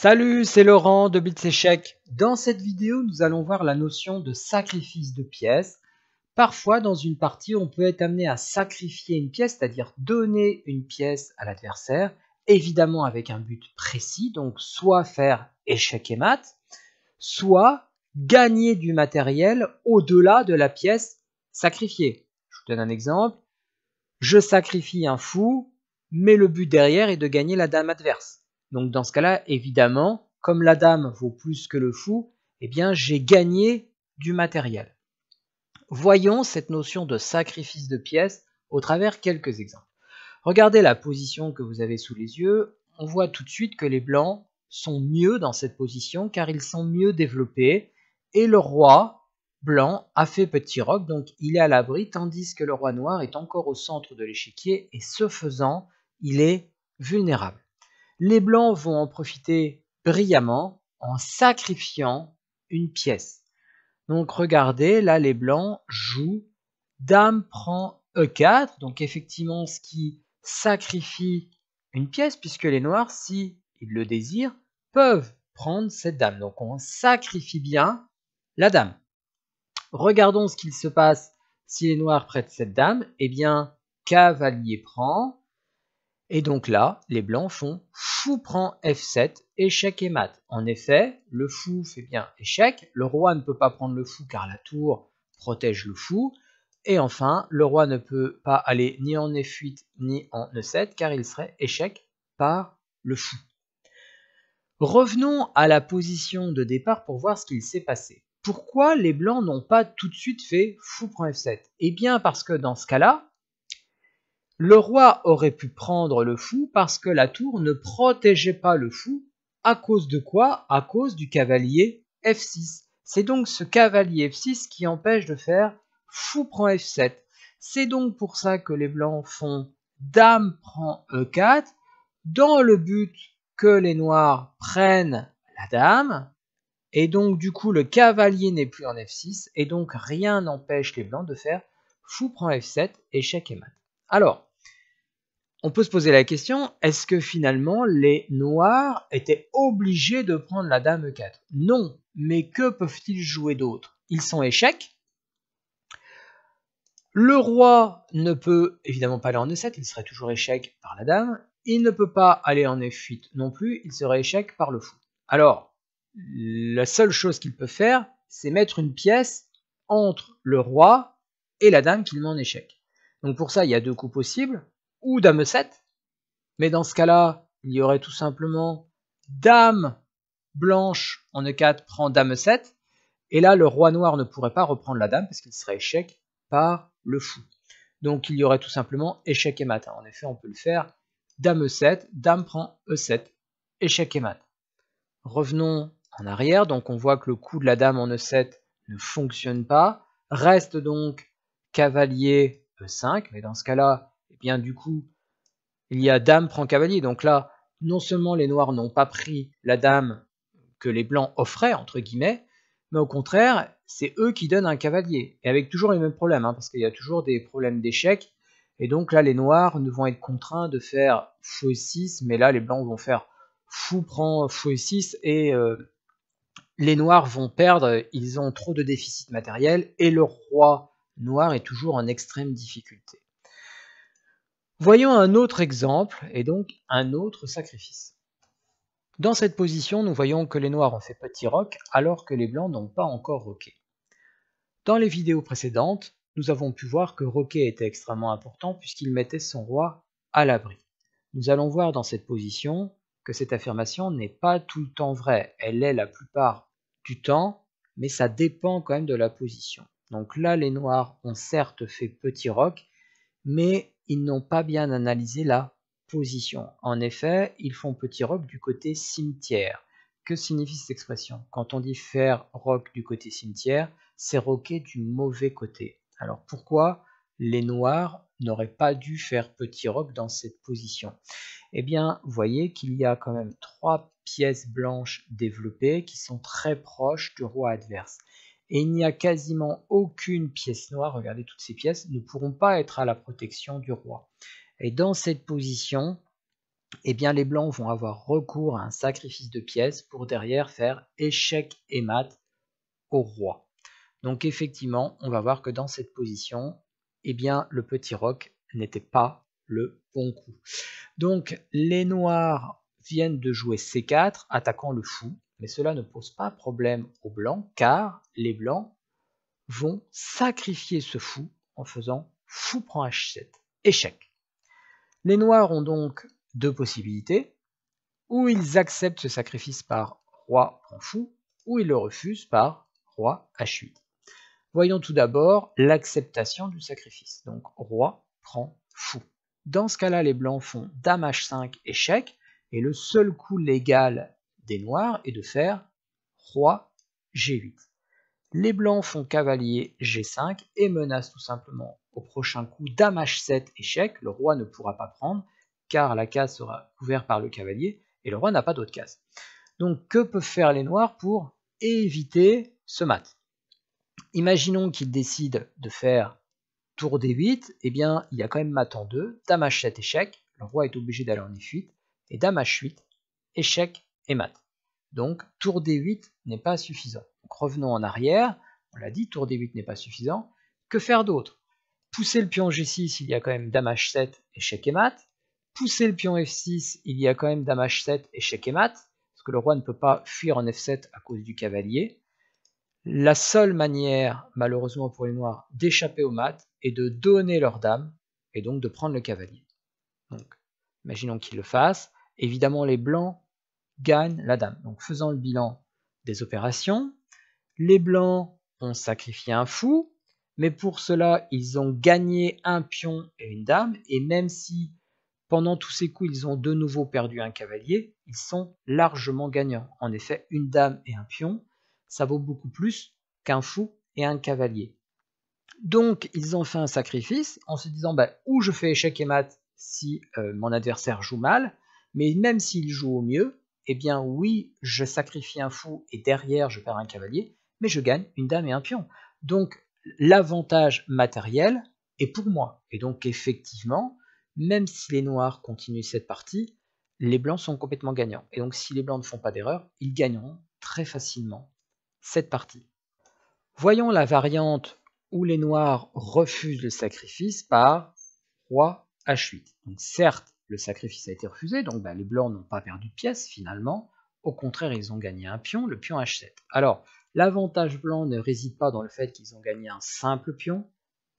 Salut, c'est Laurent de Bits Échecs. Dans cette vidéo, nous allons voir la notion de sacrifice de pièces. Parfois, dans une partie, on peut être amené à sacrifier une pièce, c'est-à-dire donner une pièce à l'adversaire, évidemment avec un but précis, donc soit faire échec et mat, soit gagner du matériel au-delà de la pièce sacrifiée. Je vous donne un exemple. Je sacrifie un fou, mais le but derrière est de gagner la dame adverse. Donc dans ce cas-là, évidemment, comme la dame vaut plus que le fou, eh bien j'ai gagné du matériel. Voyons cette notion de sacrifice de pièces au travers quelques exemples. Regardez la position que vous avez sous les yeux. On voit tout de suite que les blancs sont mieux dans cette position car ils sont mieux développés et le roi blanc a fait petit roc, donc il est à l'abri, tandis que le roi noir est encore au centre de l'échiquier et ce faisant, il est vulnérable. Les blancs vont en profiter brillamment en sacrifiant une pièce. Donc regardez, là les blancs jouent dame prend E4, donc effectivement ce qui sacrifie une pièce, puisque les noirs, si ils le désirent, peuvent prendre cette dame. Donc on sacrifie bien la dame. Regardons ce qu'il se passe si les noirs prêtent cette dame. Eh bien, cavalier prend. Et donc là, les blancs font fou prend F7, échec et mat. En effet, le fou fait bien échec. Le roi ne peut pas prendre le fou car la tour protège le fou. Et enfin, le roi ne peut pas aller ni en F8 ni en E7 car il serait échec par le fou. Revenons à la position de départ pour voir ce qu'il s'est passé. Pourquoi les blancs n'ont pas tout de suite fait fou prend F7? Eh bien parce que dans ce cas-là, le roi aurait pu prendre le fou parce que la tour ne protégeait pas le fou. À cause de quoi? À cause du cavalier F6. C'est donc ce cavalier F6 qui empêche de faire fou prend F7. C'est donc pour ça que les blancs font dame prend E4 dans le but que les noirs prennent la dame. Et donc du coup le cavalier n'est plus en F6 et donc rien n'empêche les blancs de faire fou prend F7, échec et mat. Alors, on peut se poser la question, est-ce que finalement les noirs étaient obligés de prendre la dame E4? Non, mais que peuvent-ils jouer d'autre? Ils sont échecs. Le roi ne peut évidemment pas aller en E7, il serait toujours échec par la dame. Il ne peut pas aller en F8 non plus, il serait échec par le fou. Alors, la seule chose qu'il peut faire, c'est mettre une pièce entre le roi et la dame qu'il met en échec. Donc pour ça, il y a deux coups possibles, ou dame E7, mais dans ce cas-là, il y aurait tout simplement dame blanche en E4 prend dame E7, et là, le roi noir ne pourrait pas reprendre la dame parce qu'il serait échec par le fou. Donc il y aurait tout simplement échec et mat. En effet, on peut le faire dame E7, dame prend E7, échec et mat. Revenons en arrière, donc on voit que le coup de la dame en E7 ne fonctionne pas. Reste donc cavalier E5, mais dans ce cas-là, eh bien du coup, il y a dame prend cavalier. Donc là, non seulement les noirs n'ont pas pris la dame que les blancs offraient, entre guillemets, mais au contraire, c'est eux qui donnent un cavalier. Et avec toujours les mêmes problèmes, parce qu'il y a toujours des problèmes d'échec. Et donc là, les noirs vont être contraints de faire fou E6, mais là, les blancs vont faire fou prend fou E6 et les noirs vont perdre, ils ont trop de déficit matériel et le roi noir est toujours en extrême difficulté. Voyons un autre exemple et donc un autre sacrifice. Dans cette position, nous voyons que les noirs ont fait petit roc alors que les blancs n'ont pas encore roqué. Dans les vidéos précédentes, nous avons pu voir que roquer était extrêmement important puisqu'il mettait son roi à l'abri. Nous allons voir dans cette position que cette affirmation n'est pas tout le temps vraie. Elle l'est la plupart du temps, mais ça dépend quand même de la position. Donc là, les noirs ont certes fait petit roc, mais ils n'ont pas bien analysé la position. En effet, ils font petit roc du côté cimetière. Que signifie cette expression? Quand on dit faire roc du côté cimetière, c'est roquer du mauvais côté. Alors pourquoi les noirs n'auraient pas dû faire petit roc dans cette position? Eh bien, vous voyez qu'il y a quand même 3 pièces blanches développées qui sont très proches du roi adverse. Et il n'y a quasiment aucune pièce noire, regardez toutes ces pièces, ne pourront pas être à la protection du roi. Et dans cette position, eh bien les blancs vont avoir recours à un sacrifice de pièces pour derrière faire échec et mat au roi. Donc effectivement, on va voir que dans cette position, eh bien le petit roc n'était pas le bon coup. Donc les noirs viennent de jouer C4, attaquant le fou, mais cela ne pose pas problème aux blancs, car les blancs vont sacrifier ce fou en faisant fou prend H7, échec. Les noirs ont donc deux possibilités, ou ils acceptent ce sacrifice par roi prend fou, ou ils le refusent par roi H8. Voyons tout d'abord l'acceptation du sacrifice. Donc roi prend fou. Dans ce cas-là, les blancs font dame H5 échec, et le seul coup légal des noirs est de faire roi G8. Les blancs font cavalier G5 et menacent tout simplement au prochain coup dame H7 échec. Le roi ne pourra pas prendre car la case sera couverte par le cavalier et le roi n'a pas d'autre case. Donc que peuvent faire les noirs pour éviter ce mat? Imaginons qu'ils décident de faire tour D8, eh bien il y a quand même mat en 2, dame H7 échec, le roi est obligé d'aller en F8, et dame H8 échec et mat. Donc tour D8 n'est pas suffisant. Donc revenons en arrière, on l'a dit, tour D8 n'est pas suffisant. Que faire d'autre? Pousser le pion G6, il y a quand même dame H7, échec et mat. Pousser le pion F6, il y a quand même dame H7, échec et mat, parce que le roi ne peut pas fuir en F7 à cause du cavalier. La seule manière, malheureusement pour les noirs, d'échapper au mat est de donner leur dame, et donc de prendre le cavalier. Donc, imaginons qu'ils le fassent. Évidemment, les blancs gagnent la dame. Donc faisant le bilan des opérations, les blancs ont sacrifié un fou, mais pour cela ils ont gagné un pion et une dame, et même si pendant tous ces coups ils ont de nouveau perdu un cavalier, ils sont largement gagnants. En effet, une dame et un pion, ça vaut beaucoup plus qu'un fou et un cavalier. Donc ils ont fait un sacrifice en se disant ou je fais échec et mat si mon adversaire joue mal, mais même s'il joue au mieux, eh bien oui, je sacrifie un fou et derrière je perds un cavalier, mais je gagne une dame et un pion. Donc l'avantage matériel est pour moi. Et donc effectivement, même si les noirs continuent cette partie, les blancs sont complètement gagnants. Et donc si les blancs ne font pas d'erreur, ils gagneront très facilement cette partie. Voyons la variante où les noirs refusent le sacrifice par roi H8. Donc certes, le sacrifice a été refusé, donc les blancs n'ont pas perdu de pièce finalement. Au contraire, ils ont gagné un pion, le pion H7. Alors, l'avantage blanc ne réside pas dans le fait qu'ils ont gagné un simple pion,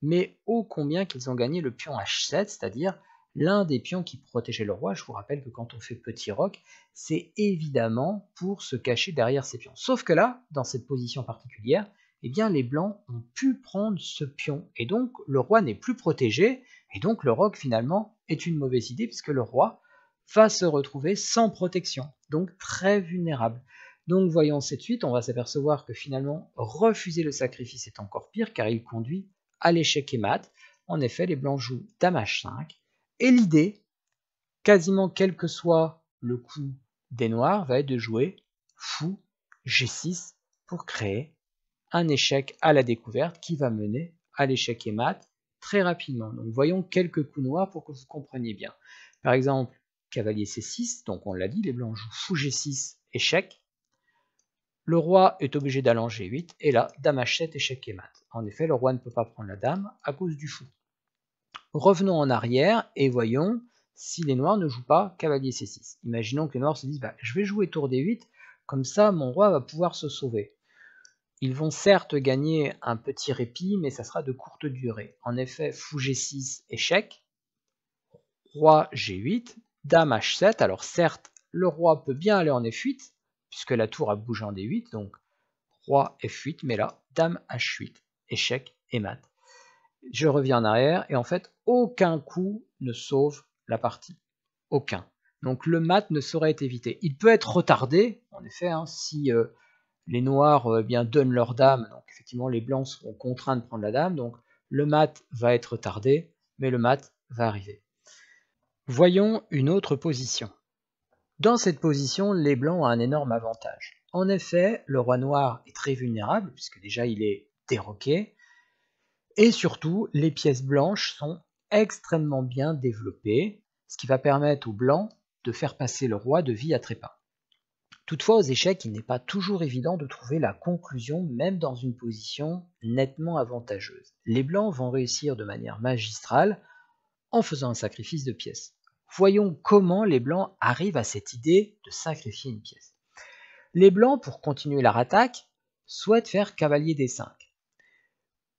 mais ô combien qu'ils ont gagné le pion H7, c'est-à-dire l'un des pions qui protégeait le roi. Je vous rappelle que quand on fait petit roc, c'est évidemment pour se cacher derrière ces pions. Sauf que là, dans cette position particulière, eh bien les blancs ont pu prendre ce pion, et donc le roi n'est plus protégé, et donc le roc finalement est une mauvaise idée, puisque le roi va se retrouver sans protection, donc très vulnérable. Donc voyons cette suite, on va s'apercevoir que finalement refuser le sacrifice est encore pire, car il conduit à l'échec et mat. En effet, les blancs jouent dame H5, et l'idée, quasiment quel que soit le coup des noirs, va être de jouer fou G6 pour créer un échec à la découverte qui va mener à l'échec et mat très rapidement. Donc voyons quelques coups noirs pour que vous compreniez bien. Par exemple, cavalier C6, donc on l'a dit, les blancs jouent fou G6, échec. Le roi est obligé d'aller en G8, et là, dame H7, échec et mat. En effet, le roi ne peut pas prendre la dame à cause du fou. Revenons en arrière et voyons si les noirs ne jouent pas cavalier C6. Imaginons que les noirs se disent je vais jouer tour D8, comme ça mon roi va pouvoir se sauver. Ils vont certes gagner un petit répit, mais ça sera de courte durée. En effet, fou G6, échec, roi G8, dame H7. Alors certes, le roi peut bien aller en F8, puisque la tour a bougé en D8, donc roi F8, mais là, dame H8, échec et mat. Je reviens en arrière, et en fait, aucun coup ne sauve la partie. Aucun. Donc le mat ne saurait être évité. Il peut être retardé, en effet, si les noirs donnent leur dame, donc effectivement les blancs seront contraints de prendre la dame, donc le mat va être retardé, mais le mat va arriver. Voyons une autre position. Dans cette position, les blancs ont un énorme avantage. En effet, le roi noir est très vulnérable, puisque déjà il est déroqué, et surtout, les pièces blanches sont extrêmement bien développées, ce qui va permettre aux blancs de faire passer le roi de vie à trépas. Toutefois, aux échecs, il n'est pas toujours évident de trouver la conclusion, même dans une position nettement avantageuse. Les blancs vont réussir de manière magistrale en faisant un sacrifice de pièces. Voyons comment les blancs arrivent à cette idée de sacrifier une pièce. Les blancs, pour continuer leur attaque, souhaitent faire cavalier D5,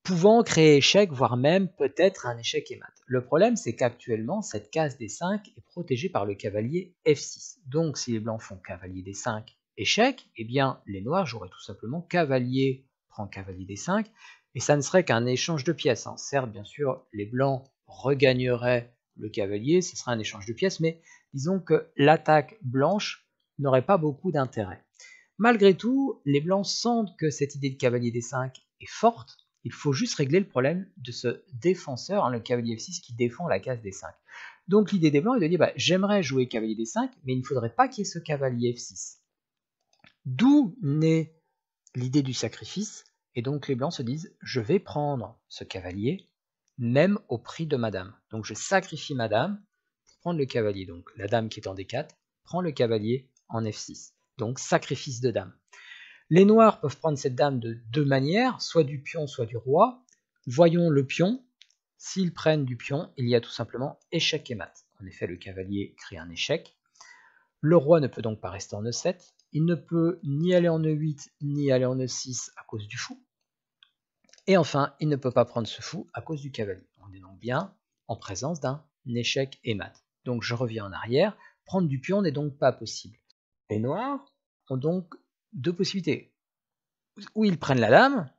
pouvant créer échec, voire même peut-être un échec et mat. Le problème, c'est qu'actuellement, cette case D5 est protégée par le cavalier F6. Donc, si les blancs font cavalier D5, échec, eh bien, les noirs joueraient tout simplement cavalier prend cavalier D5, et ça ne serait qu'un échange de pièces. Certes, bien sûr, les blancs regagneraient le cavalier, ce serait un échange de pièces, mais disons que l'attaque blanche n'aurait pas beaucoup d'intérêt. Malgré tout, les blancs sentent que cette idée de cavalier D5 est forte. Il faut juste régler le problème de ce défenseur, le cavalier F6 qui défend la case D5. Donc l'idée des blancs est de dire j'aimerais jouer cavalier D5, mais il ne faudrait pas qu'il y ait ce cavalier F6. D'où naît l'idée du sacrifice, et donc les blancs se disent je vais prendre ce cavalier, même au prix de ma dame. Donc je sacrifie ma dame pour prendre le cavalier. Donc la dame qui est en D4 prend le cavalier en F6. Donc sacrifice de dame. Les noirs peuvent prendre cette dame de deux manières, soit du pion, soit du roi. Voyons le pion. S'ils prennent du pion, il y a tout simplement échec et mat. En effet, le cavalier crée un échec. Le roi ne peut donc pas rester en E7. Il ne peut ni aller en E8, ni aller en E6 à cause du fou. Et enfin, il ne peut pas prendre ce fou à cause du cavalier. On est donc bien en présence d'un échec et mat. Donc je reviens en arrière. Prendre du pion n'est donc pas possible. Les noirs ont donc deux possibilités. Ou ils prennent la dame,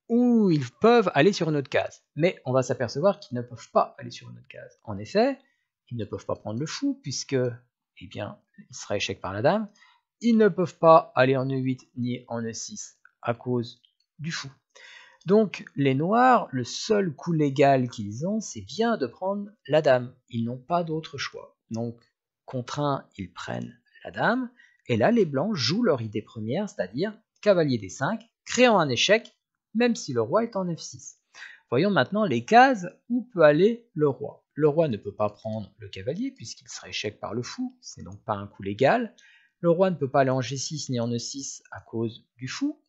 ou ils peuvent aller sur une autre case. Mais on va s'apercevoir qu'ils ne peuvent pas aller sur une autre case. En effet, ils ne peuvent pas prendre le fou, puisque, eh bien, il sera échec par la dame. Ils ne peuvent pas aller en E8 ni en E6 à cause du fou. Donc, les noirs, le seul coup légal qu'ils ont, c'est bien de prendre la dame. Ils n'ont pas d'autre choix. Donc, contraints, ils prennent la dame. Et là, les blancs jouent leur idée première, c'est-à-dire cavalier D5, créant un échec, même si le roi est en F6. Voyons maintenant les cases où peut aller le roi. Le roi ne peut pas prendre le cavalier, puisqu'il sera échec par le fou, c'est donc pas un coup légal. Le roi ne peut pas aller en G6 ni en E6 à cause du fou.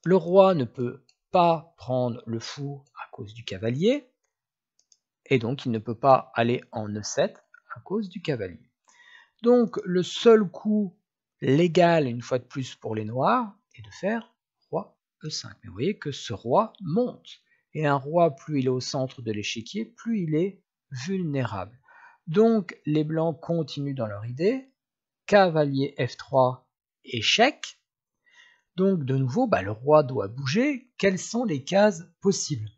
Le roi ne peut pas prendre le fou à cause du cavalier, et donc il ne peut pas aller en E7 à cause du cavalier. Donc le seul coup légal, une fois de plus pour les noirs, est de faire roi E5. Mais vous voyez que ce roi monte, et un roi, plus il est au centre de l'échiquier, plus il est vulnérable. Donc les blancs continuent dans leur idée, cavalier F3, échec. Donc de nouveau, le roi doit bouger. Quelles sont les cases possibles?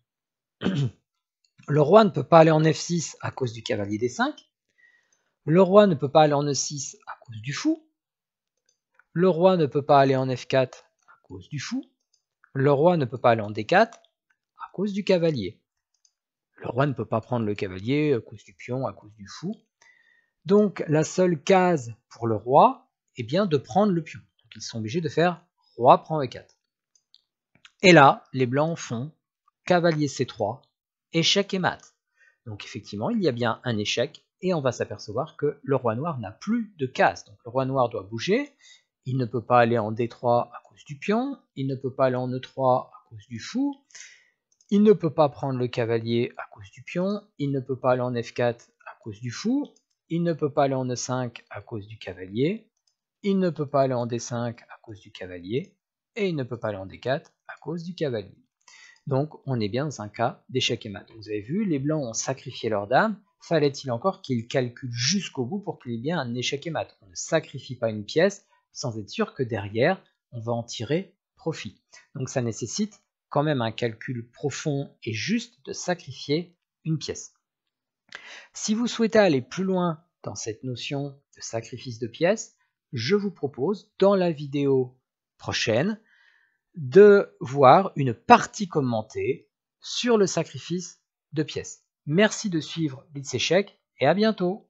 Le roi ne peut pas aller en F6 à cause du cavalier D5. Le roi ne peut pas aller en E6 à cause du fou. Le roi ne peut pas aller en F4 à cause du fou. Le roi ne peut pas aller en D4 à cause du cavalier. Le roi ne peut pas prendre le cavalier à cause du pion, à cause du fou. Donc la seule case pour le roi est bien de prendre le pion. Donc ils sont obligés de faire roi prend E4. Et là, les blancs font cavalier C3, échec et mat. Donc effectivement, il y a bien un échec, et on va s'apercevoir que le roi noir n'a plus de case. Donc le roi noir doit bouger, il ne peut pas aller en D3 à cause du pion, il ne peut pas aller en E3 à cause du fou, il ne peut pas prendre le cavalier à cause du pion, il ne peut pas aller en F4 à cause du fou, il ne peut pas aller en E5 à cause du cavalier, il ne peut pas aller en D5 à cause du cavalier, et il ne peut pas aller en D4 à cause du cavalier. Donc on est bien dans un cas d'échec et mat. Vous avez vu, les blancs ont sacrifié leur dame, fallait-il encore qu'ils calculent jusqu'au bout pour qu'il y ait bien un échec et mat. On ne sacrifie pas une pièce sans être sûr que derrière, on va en tirer profit. Donc ça nécessite quand même un calcul profond et juste de sacrifier une pièce. Si vous souhaitez aller plus loin dans cette notion de sacrifice de pièces, je vous propose dans la vidéo prochaine de voir une partie commentée sur le sacrifice de pièces. Merci de suivre Blitz Échecs et à bientôt.